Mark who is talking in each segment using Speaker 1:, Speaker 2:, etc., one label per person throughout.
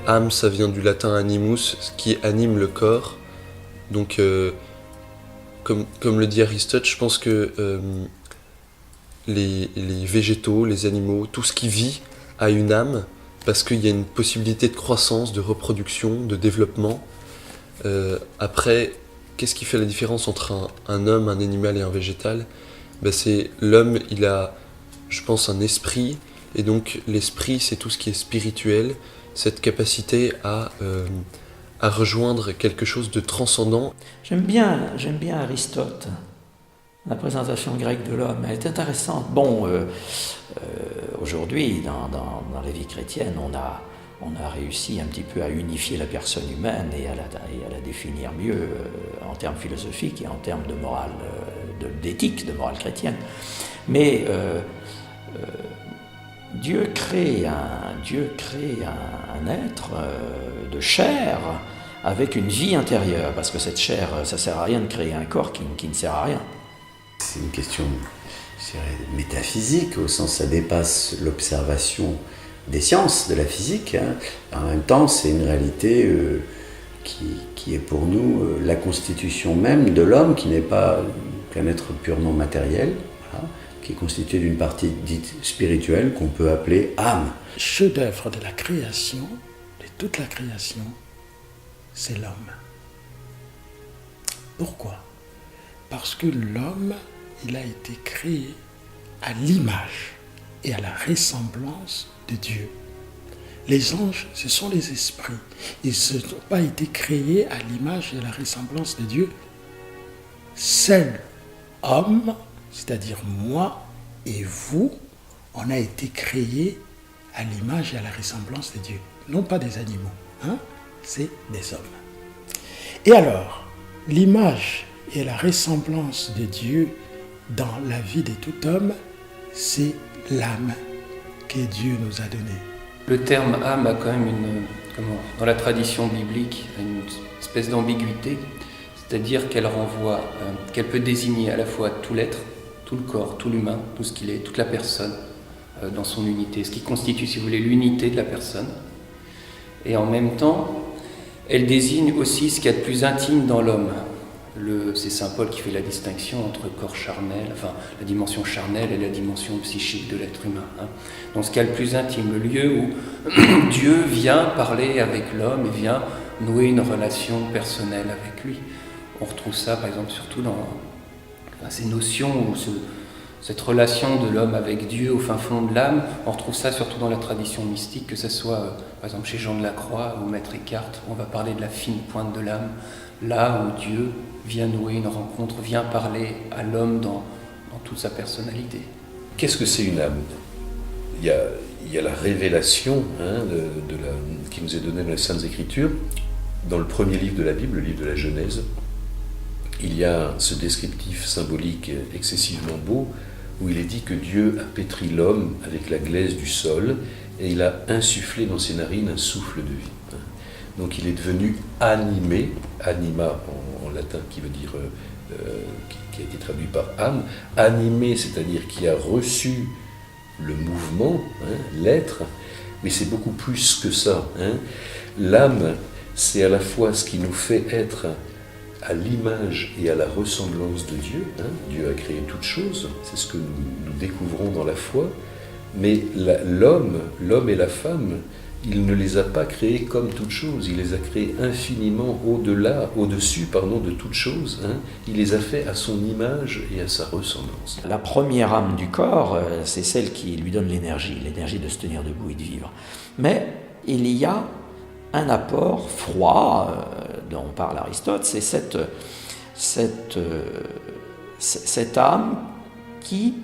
Speaker 1: âme, ça vient du latin animus, ce qui anime le corps. Donc, comme le dit Aristote, je pense que les végétaux, les animaux, tout ce qui vit a une âme, parce qu'il y a une possibilité de croissance, de reproduction, de développement. Après, qu'est-ce qui fait la différence entre un homme, un animal et un végétal? C'est l'homme, il a, je pense, un esprit, et donc l'esprit, c'est tout ce qui est spirituel, cette capacité à rejoindre quelque chose de transcendant.
Speaker 2: J'aime bien Aristote. La présentation grecque de l'homme, elle est intéressante. Bon, aujourd'hui, dans la vie chrétienne, on a réussi un petit peu à unifier la personne humaine et à la définir mieux en termes philosophiques et en termes de morale, d'éthique, de morale chrétienne. Mais Dieu crée un être de chair avec une vie intérieure, parce que cette chair, ça ne sert à rien de créer un corps qui ne sert à rien.
Speaker 3: C'est une question, je dirais, métaphysique, au sens où ça dépasse l'observation des sciences, de la physique. Hein. En même temps, c'est une réalité qui est pour nous la constitution même de l'homme, qui n'est pas qu'un être purement matériel, voilà, qui est constitué d'une partie dite spirituelle qu'on peut appeler âme.
Speaker 4: Le chef-d'œuvre de la création, de toute la création, c'est l'homme. Pourquoi ? Parce que l'homme, il a été créé à l'image et à la ressemblance de Dieu. Les anges, ce sont les esprits. Ils n'ont pas été créés à l'image et à la ressemblance de Dieu. Seul homme, c'est-à-dire moi et vous, on a été créés à l'image et à la ressemblance de Dieu. Non pas des animaux, hein? C'est des hommes. Et alors, l'image et la ressemblance de Dieu dans la vie de tout homme, c'est l'âme que Dieu nous a donnée.
Speaker 5: Le terme âme a quand même dans la tradition biblique, une espèce d'ambiguïté, c'est-à-dire qu'elle renvoie, qu'elle peut désigner à la fois tout l'être, tout le corps, tout l'humain, tout ce qu'il est, toute la personne dans son unité, ce qui constitue, si vous voulez, l'unité de la personne. Et en même temps, elle désigne aussi ce qu'il y a de plus intime dans l'homme. C'est saint Paul qui fait la distinction entre corps charnel, enfin la dimension charnelle et la dimension psychique de l'être humain. Hein. Donc ce qu'il y a le plus intime, le lieu où Dieu vient parler avec l'homme et vient nouer une relation personnelle avec lui. On retrouve ça par exemple surtout dans ces notions, cette relation de l'homme avec Dieu au fin fond de l'âme. On retrouve ça surtout dans la tradition mystique, que ce soit par exemple chez Jean de la Croix ou Maître Eckhart, on va parler de la fine pointe de l'âme, là où Dieu vient nouer une rencontre, vient parler à l'homme dans toute sa personnalité.
Speaker 6: Qu'est-ce que c'est une âme ? Il y a la révélation qui nous est donnée dans les Saintes Écritures. Dans le premier livre de la Bible, le livre de la Genèse, il y a ce descriptif symbolique excessivement beau où il est dit que Dieu a pétri l'homme avec la glaise du sol et il a insufflé dans ses narines un souffle de vie. Donc il est devenu animé, anima en latin qui veut dire, qui a été traduit par âme, animé, c'est-à-dire qui a reçu le mouvement, l'être, mais c'est beaucoup plus que ça. L'âme, c'est à la fois ce qui nous fait être à l'image et à la ressemblance de Dieu. Dieu a créé toutes choses, c'est ce que nous découvrons dans la foi, mais l'homme et la femme, il ne les a pas créés comme toutes choses, il les a créés infiniment au-dessus de toutes choses. Il les a fait à son image et à sa ressemblance.
Speaker 2: La première âme du corps, c'est celle qui lui donne l'énergie de se tenir debout et de vivre. Mais il y a un apport froid dont parle Aristote, c'est cette âme qui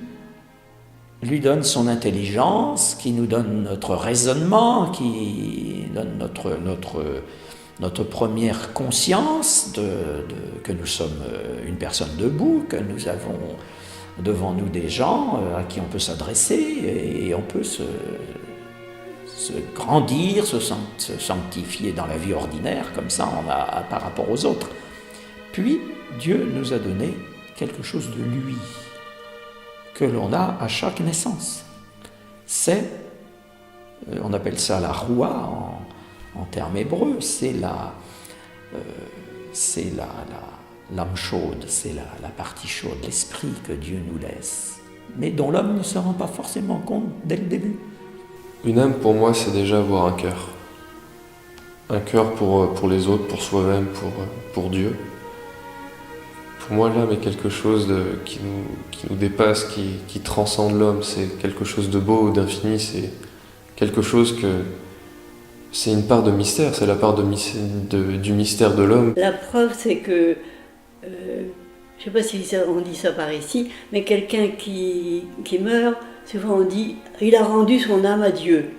Speaker 2: lui donne son intelligence, qui nous donne notre raisonnement, qui donne notre première conscience que nous sommes une personne debout, que nous avons devant nous des gens à qui on peut s'adresser et on peut se grandir, se sanctifier dans la vie ordinaire, comme ça par rapport aux autres. Puis Dieu nous a donné quelque chose de lui, que l'on a à chaque naissance. On appelle ça la roua en termes hébreux, c'est l'âme chaude, c'est la partie chaude, l'esprit que Dieu nous laisse, mais dont l'homme ne se rend pas forcément compte dès le début.
Speaker 7: Une âme, pour moi, c'est déjà avoir un cœur. Un cœur pour les autres, pour soi-même, pour Dieu. Pour moi, l'âme est quelque chose qui nous dépasse, qui transcende l'homme. C'est quelque chose de beau, d'infini. C'est quelque chose que... C'est une part de mystère, c'est la part du mystère de l'homme.
Speaker 8: La preuve, c'est que, je ne sais pas si on dit ça par ici, mais quelqu'un qui meurt, souvent on dit « il a rendu son âme à Dieu ».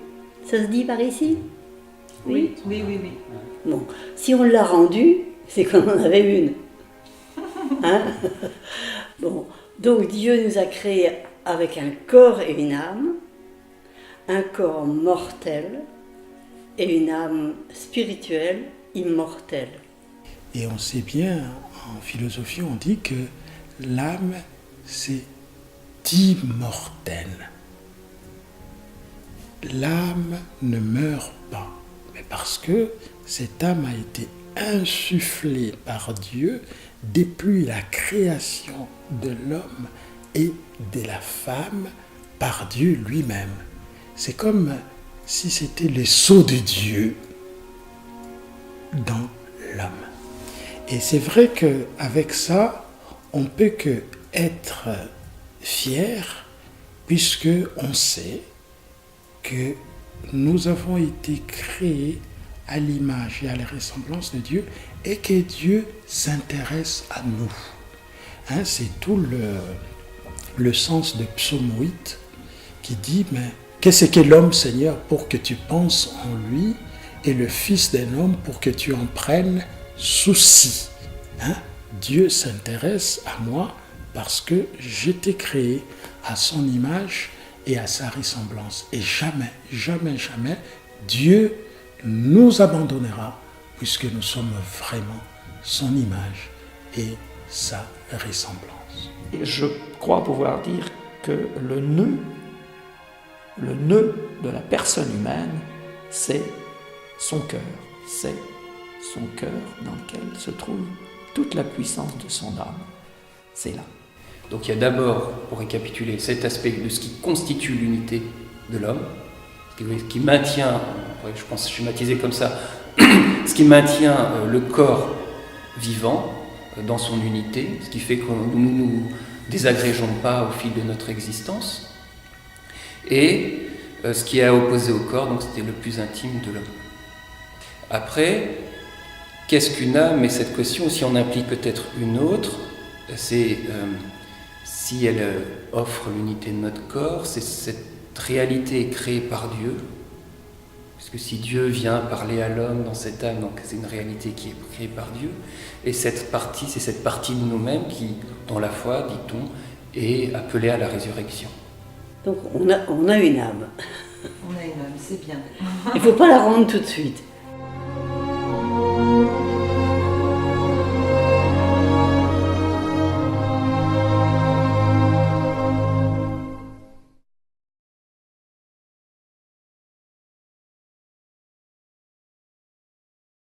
Speaker 8: Ça se dit par ici ? Oui. Bon, si on l'a rendue, c'est qu'on en avait une. Hein? Bon, donc Dieu nous a créés avec un corps et une âme, un corps mortel et une âme spirituelle immortelle.
Speaker 4: Et on sait bien, en philosophie, on dit que l'âme, c'est immortel. L'âme ne meurt pas, mais parce que cette âme a été insufflée par Dieu depuis la création de l'homme et de la femme par Dieu lui-même. C'est comme si c'était le sceau de Dieu dans l'homme. Et c'est vrai qu'avec ça, on peut que être fier, puisque on sait que nous avons été créés à l'image et à la ressemblance de Dieu, et que Dieu s'intéresse à nous. Hein, c'est tout le sens de Psaume 8 qui dit, mais qu'est-ce que l'homme, Seigneur, pour que tu penses en lui, et le Fils d'un homme pour que tu en prennes souci. Hein? Dieu s'intéresse à moi parce que j'étais créé à son image et à sa ressemblance. Et jamais, jamais, jamais, Dieu nous abandonnera puisque nous sommes vraiment son image et sa ressemblance.
Speaker 2: Je crois pouvoir dire que le nœud de la personne humaine, c'est son cœur. C'est son cœur dans lequel se trouve toute la puissance de son âme. C'est là.
Speaker 5: Donc il y a d'abord, pour récapituler, cet aspect de ce qui constitue l'unité de l'homme, ce qui maintient, je pense schématiser comme ça, ce qui maintient le corps vivant dans son unité, ce qui fait que nous ne nous désagrégeons pas au fil de notre existence, et ce qui est opposé au corps, donc c'était le plus intime de l'homme. Après, qu'est-ce qu'une âme? Et cette question, si on implique peut-être une autre, c'est si elle offre l'unité de notre corps, c'est cette réalité créée par Dieu. Parce que si Dieu vient parler à l'homme dans cette âme, donc c'est une réalité qui est créée par Dieu. Et cette partie, c'est cette partie de nous-mêmes qui, dans la foi, dit-on, est appelée à la résurrection.
Speaker 8: Donc on a une âme.
Speaker 9: On a une âme, c'est bien.
Speaker 8: Il ne faut pas la rendre tout de suite.